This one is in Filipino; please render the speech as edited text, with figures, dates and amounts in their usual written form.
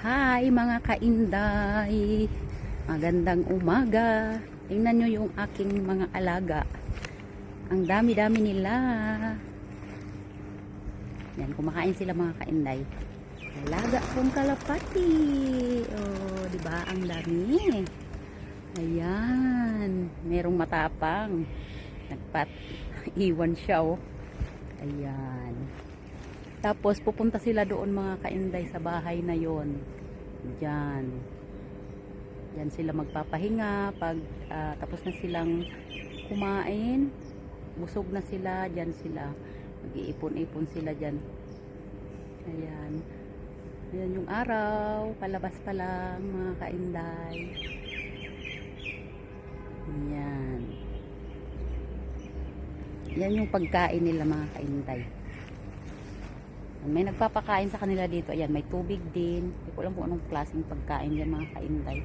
Hi mga kainday, magandang umaga. Tingnan nyo yung aking mga alaga. Ang dami-dami nila. Yan, kumakain sila mga kainday. Alaga kong kalapati. Oh, di ba? Ang dami. Ayan, merong matapang. Iwan siya oh. Ayan. Tapos pupunta sila doon mga kainday sa bahay na yon. Diyan. Diyan sila magpapahinga pag tapos na silang kumain. Busog na sila, diyan sila. Mag-iipon-ipon sila diyan. Ayan. Ayan yung araw, palabas pa lang mga kainday. Ayan. Yan yung pagkain nila mga kainday. May nagpapakain sa kanila dito. Ayan, may tubig din. Hindi ko alam kung anong klaseng pagkain yan mga kainday.